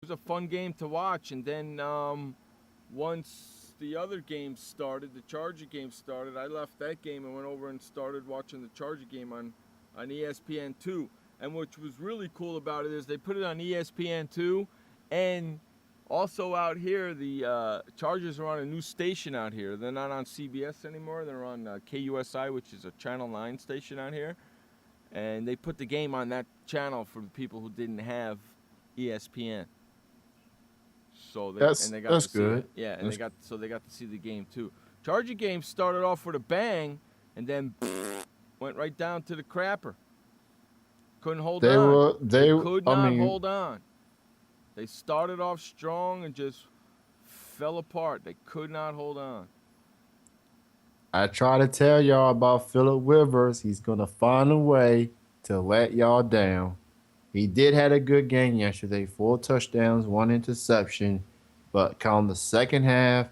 was a fun game to watch. And then once the other game started, the Charger game started, I left that game and went over and started watching the Charger game on ESPN2. And what was really cool about it is they put it on ESPN2, and also out here, the Chargers are on a new station out here. They're not on CBS anymore. They're on KUSI, which is a Channel 9 station out here. And they put the game on that channel for the people who didn't have ESPN. So they got to see good. it. Yeah, and they got to see the game too. Charger game started off with a bang, and then went right down to the crapper. Couldn't hold on. They could not hold on. They started off strong and just fell apart. They could not hold on. I try to tell y'all about Phillip Rivers. He's going to find a way to let y'all down. He did have a good game yesterday. 4 touchdowns, 1 interception. But come the second half,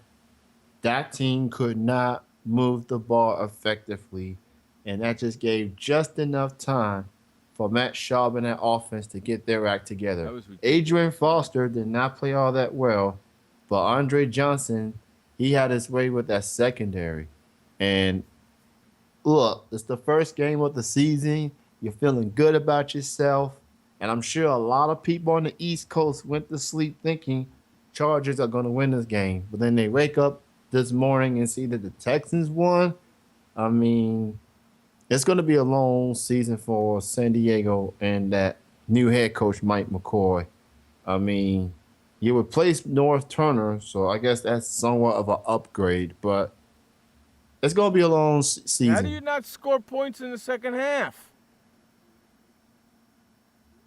that team could not move the ball effectively. And that just gave just enough time for Matt Schaub and that offense to get their act together. Adrian Foster did not play all that well. But Andre Johnson, he had his way with that secondary. And look, it's the first game of the season. You're feeling good about yourself. And I'm sure a lot of people on the East Coast went to sleep thinking Chargers are going to win this game. But then they wake up this morning and see that the Texans won. I mean, it's going to be a long season for San Diego and that new head coach, Mike McCoy. I mean, you replaced North Turner, so I guess that's somewhat of an upgrade. But it's going to be a long season. How do you not score points in the second half?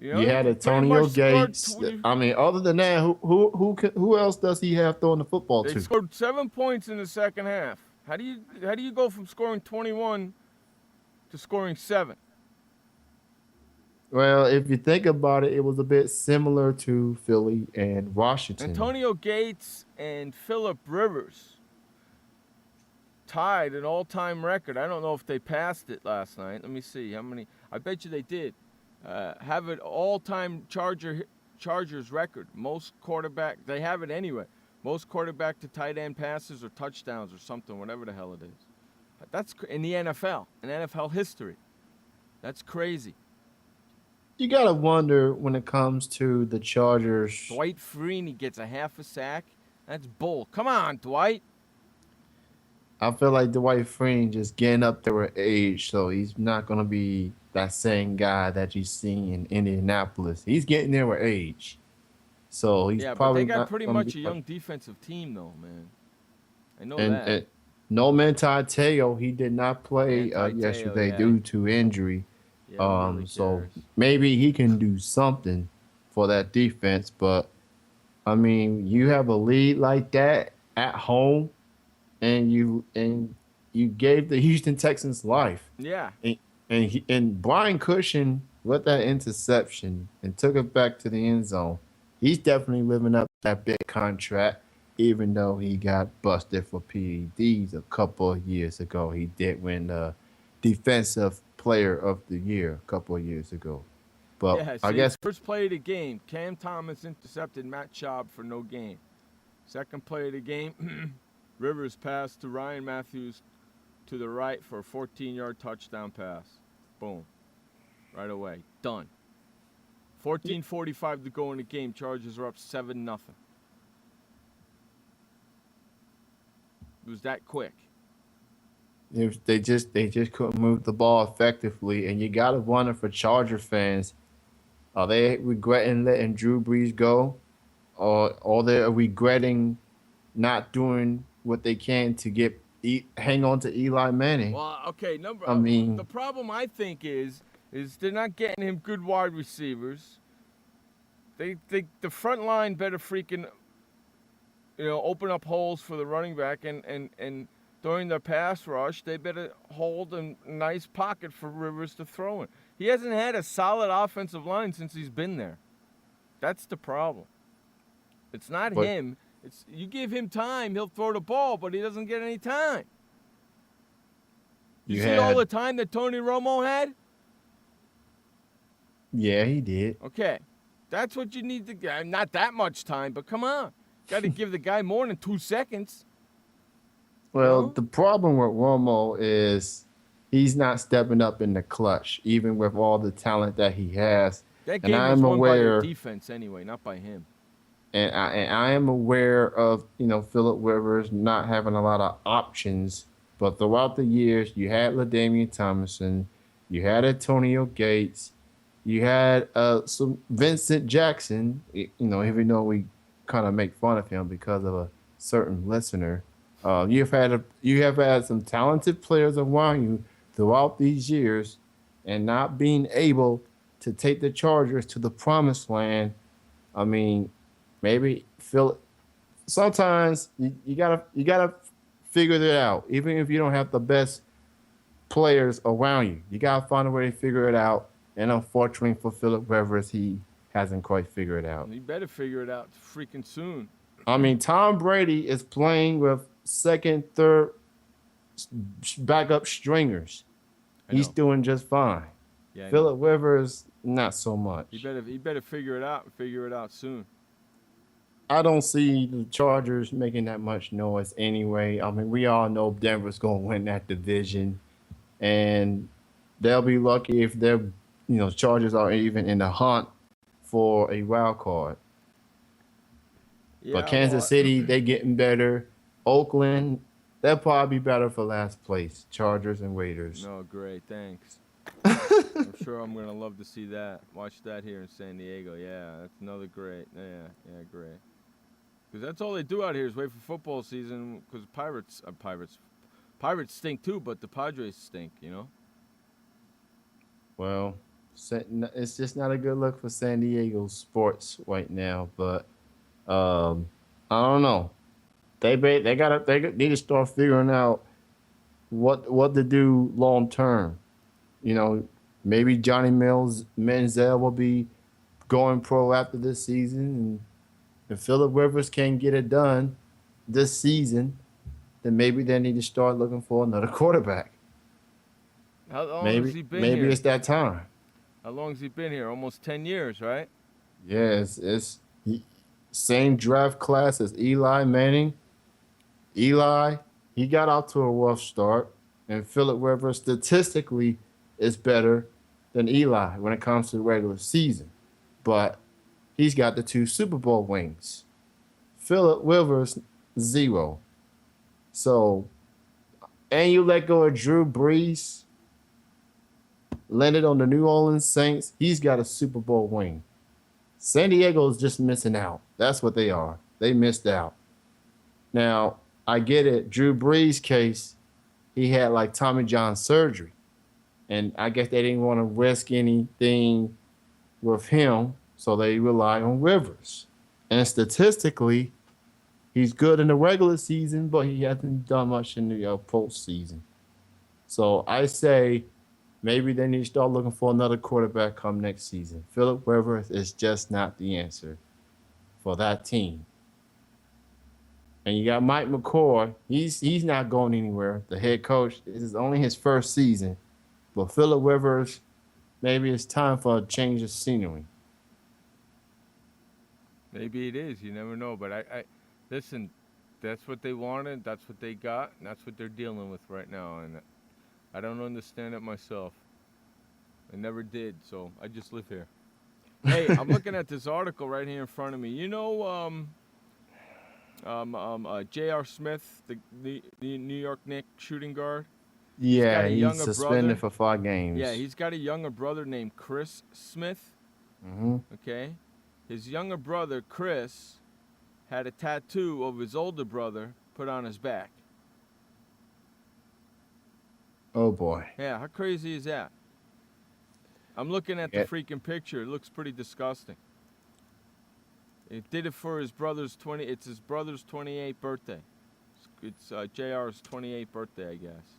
You had Antonio Gates. I mean, other than that, who else does he have throwing the football to? They scored 7 points in the second half. How do you go from scoring 21 to scoring 7? Well, if you think about it, it was a bit similar to Philly and Washington. Antonio Gates and Phillip Rivers tied an all-time record. I don't know if they passed it last night. Let me see how many. I bet you they did. Have an all-time Chargers record. Most quarterback. They have it anyway. Most quarterback to tight end passes or touchdowns or something, whatever the hell it is. That's in the NFL, in NFL history. That's crazy. You got to wonder when it comes to the Chargers. Dwight Freeney gets a half a sack. That's bull. Come on, Dwight. I feel like Dwight Freeney just getting up there with age, so he's not going to be that same guy that you see in Indianapolis. He's getting there with age. So he's probably but they got not pretty much a young defensive team, though, man. I know that. No Manti he did not play yesterday due to injury. Yeah, really so maybe he can do something for that defense. But, I mean, you have a lead like that at home, and you gave the Houston Texans life. Yeah. And Brian Cushing with that interception and took it back to the end zone. He's definitely living up to that big contract, even though he got busted for PEDs a couple of years ago. He did win the Defensive Player of the Year a couple of years ago. But I guess first play of the game, Cam Thomas intercepted Matt Schaub for no gain. Second play of the game, Rivers passed to Ryan Matthews to the right for a 14-yard touchdown pass. Boom. Right away. Done. 14:45 to go in the game. Chargers are up 7-0. It was that quick. They just couldn't move the ball effectively, and you got to wonder for Charger fans, are they regretting letting Drew Brees go, or they're regretting not doing what they can to hang on to Eli Manning? Well, okay, the problem I think is they're not getting him good wide receivers. The front line better freaking open up holes for the running back, and during their pass rush, they better hold a nice pocket for Rivers to throw in. He hasn't had a solid offensive line since he's been there. That's the problem. It's not him. It's you give him time, he'll throw the ball, but he doesn't get any time. You see all the time that Tony Romo had? Yeah, he did. Okay. That's what you need to get. Not that much time, but come on. Got to give the guy more than 2 seconds. Well, No? the problem with Romo is he's not stepping up in the clutch, even with all the talent that he has. That And game I was am won by your aware, defense anyway, not by him. and I am aware of Philip Rivers not having a lot of options. But throughout the years, you had LaDainian Tomlinson, you had Antonio Gates, you had some Vincent Jackson. Even though we kind of make fun of him because of a certain listener. You have had some talented players around you throughout these years, and not being able to take the Chargers to the promised land. I mean, maybe Phil. Sometimes you gotta figure it out, even if you don't have the best players around you. You gotta find a way to figure it out. And unfortunately for Philip Rivers, he hasn't quite figured it out. You better figure it out freaking soon. I mean, Tom Brady is playing with second, third backup stringers. He's doing just fine. Yeah, Philip Rivers, not so much. He better figure it out and figure it out soon. I don't see the Chargers making that much noise anyway. I mean, we all know Denver's going to win that division, and they'll be lucky if their Chargers are even in the hunt for a wild card. Yeah, But Kansas City, they getting better. Oakland, they'll probably be better for last place. Chargers and Raiders. No, great, thanks. I'm sure I'm gonna love to see that. Watch that here in San Diego. Yeah, that's another great. Yeah, great. Because that's all they do out here is wait for football season. Because Pirates stink too, but the Padres stink. Well, it's just not a good look for San Diego sports right now. But I don't know. They need to start figuring out what to do long term. Maybe Johnny Manziel will be going pro after this season, and if Philip Rivers can't get it done this season, then maybe they need to start looking for another quarterback. How long has he been here? Maybe it's that time. How long has he been here? Almost 10 years, right? Yes, it's same draft class as Eli Manning. Eli, he got out to a rough start, and Philip Rivers statistically is better than Eli when it comes to the regular season. But he's got the 2 Super Bowl rings. Philip Rivers, 0. So, and you let go of Drew Brees, landed on the New Orleans Saints. He's got a Super Bowl ring. San Diego is just missing out. That's what they are. They missed out. Now, I get it. Drew Brees' case, he had like Tommy John surgery. And I guess they didn't want to risk anything with him, so they rely on Rivers. And statistically, he's good in the regular season, but he hasn't done much in the postseason. So I say maybe they need to start looking for another quarterback come next season. Philip Rivers is just not the answer for that team. And you got Mike McCoy. He's not going anywhere. The head coach, this is only his first season. But Philip Rivers, maybe it's time for a change of scenery. Maybe it is. You never know. But I listen, that's what they wanted. That's what they got. And that's what they're dealing with right now. And I don't understand it myself. I never did. So I just live here. Hey, I'm looking at this article right here in front of me. J.R. Smith, the New York Knicks shooting guard. Yeah, he's suspended for 5 games. Yeah, he's got a younger brother named Chris Smith. Mm-hmm. Okay? His younger brother, Chris, had a tattoo of his older brother put on his back. Oh, boy. Yeah, how crazy is that? I'm looking at the freaking picture. It looks pretty disgusting. It did it for his brother's 28th birthday. It's JR's 28th birthday, I guess.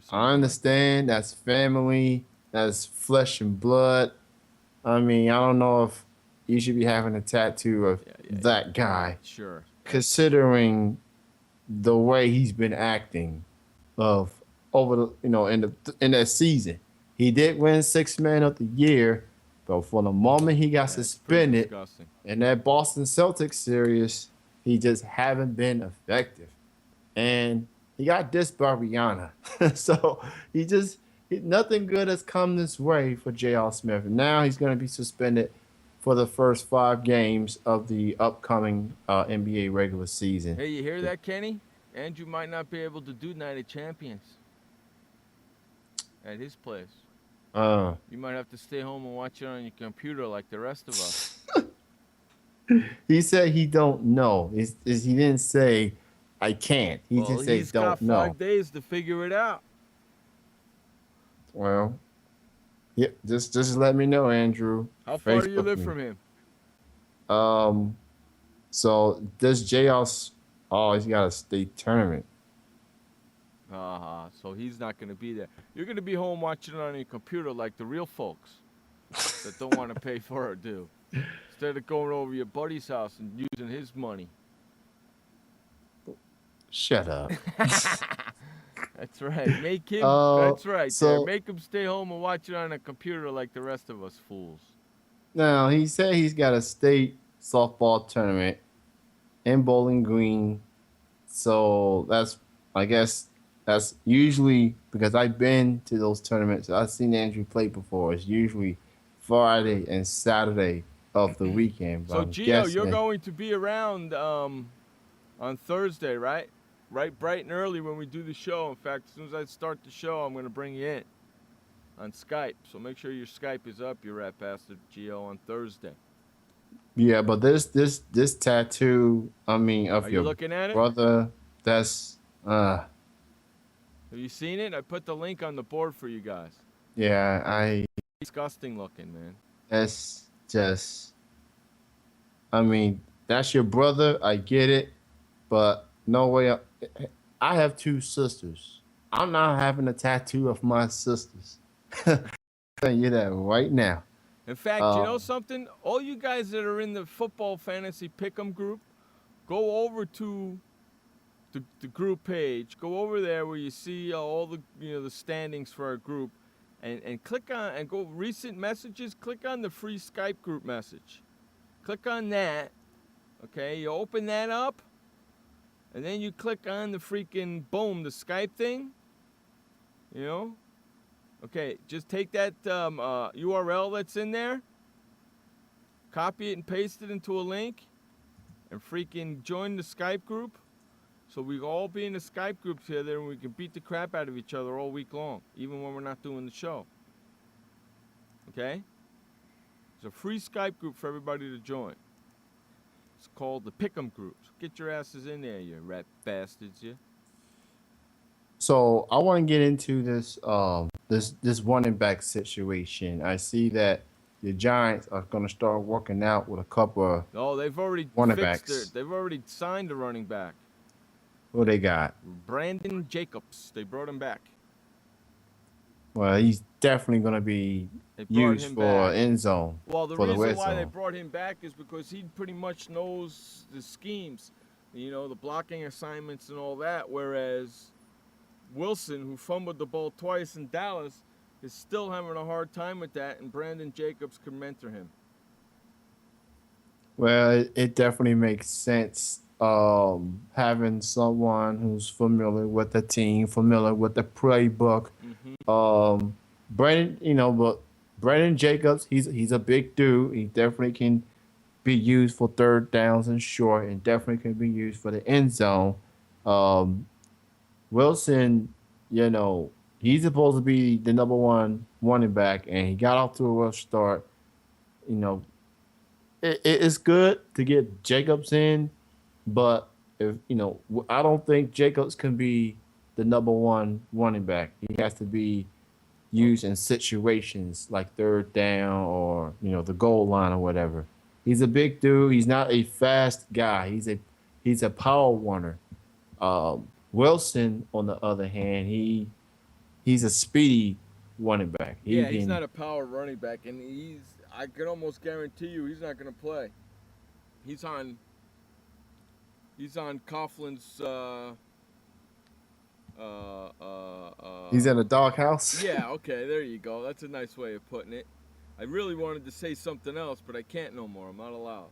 I understand that's family, that's flesh and blood. I mean, I don't know if you should be having a tattoo of that guy. Sure. Considering the way he's been acting over the in that season. He did win 6th Man of the Year, But for the moment he got Yeah, it's pretty suspended disgusting. in that Boston Celtics series, he just haven't been effective. And he got dissed by Rihanna. So nothing good has come this way for J.R. Smith. And now he's going to be suspended for the first 5 games of the upcoming NBA regular season. Hey, you hear that, Kenny? Andrew might not be able to do Night of Champions at his place. You might have to stay home and watch it on your computer like the rest of us. He said he don't know. He didn't say I can't. He just said he's don't got know. 5 days to figure it out. Well, yeah, just let me know, Andrew. How far Facebook do you live me. from him? So this JR, he's got a state tournament. So he's not going to be there. You're going to be home watching it on your computer like the real folks that don't want to pay for it do. Instead of going over your buddy's house and using his money. Shut up. That's right. Make him. That's right. Make him stay home and watch it on a computer like the rest of us fools. Now he said he's got a state softball tournament in Bowling Green. So I guess that's usually because I've been to those tournaments. I've seen Andrew play before. It's usually Friday and Saturday of the weekend. So Gio, you're going to be around on Thursday, right? Right, bright and early when we do the show. In fact, as soon as I start the show, I'm going to bring you in on Skype. So make sure your Skype is up, you rat bastard, Gio, on Thursday. Yeah, but this tattoo, of you looking at it? Brother, that's Have you seen it? I put the link on the board for you guys. Yeah, disgusting looking, man. That's just, that's your brother. I get it, but no way. I have 2 sisters. I'm not having a tattoo of my sisters. I'm telling you that right now. In fact, you know something? All you guys that are in the football fantasy pick'em group, go over to the group page. Go over there where you see all the the standings for our group, and click on and go recent messages. Click on the free Skype group message. Click on that. Okay, you open that up, and then you click on the freaking boom, the Skype thing. Okay, just take that URL that's in there, copy it and paste it into a link, and freaking join the Skype group. So we all be in the Skype group together, and we can beat the crap out of each other all week long, even when we're not doing the show. Okay? It's a free Skype group for everybody to join. It's called the Pick'em Group. So get your asses in there, you rat bastards, you. So I want to get into this this running back situation. I see that the Giants are going to start working out with a couple of they've already running fixed backs. They've already signed a running back. Who they got? Brandon Jacobs. They brought him back. Well, he's definitely going to be used for end zone. Well, the reason why they brought him back is because he pretty much knows the schemes, the blocking assignments and all that, whereas Wilson, who fumbled the ball twice in Dallas, is still having a hard time with that, and Brandon Jacobs can mentor him. Well, it definitely makes sense having someone who's familiar with the team, familiar with the playbook. Mm-hmm. But Brandon Jacobs, he's a big dude. He definitely can be used for third downs and short, and definitely can be used for the end zone. Wilson, he's supposed to be the number 1 running back, and he got off to a rough start. It's good to get Jacobs in, but I don't think Jacobs can be the number 1 running back. He has to be used in situations like third down or the goal line or whatever. He's a big dude. He's not a fast guy. He's a power runner. Wilson, on the other hand, he's a speedy running back. He's not a power running back, and I can almost guarantee you he's not going to play. He's on Coughlin's. He's in a doghouse. Yeah, okay, there you go. That's a nice way of putting it. I really wanted to say something else, but I can't no more. I'm not allowed.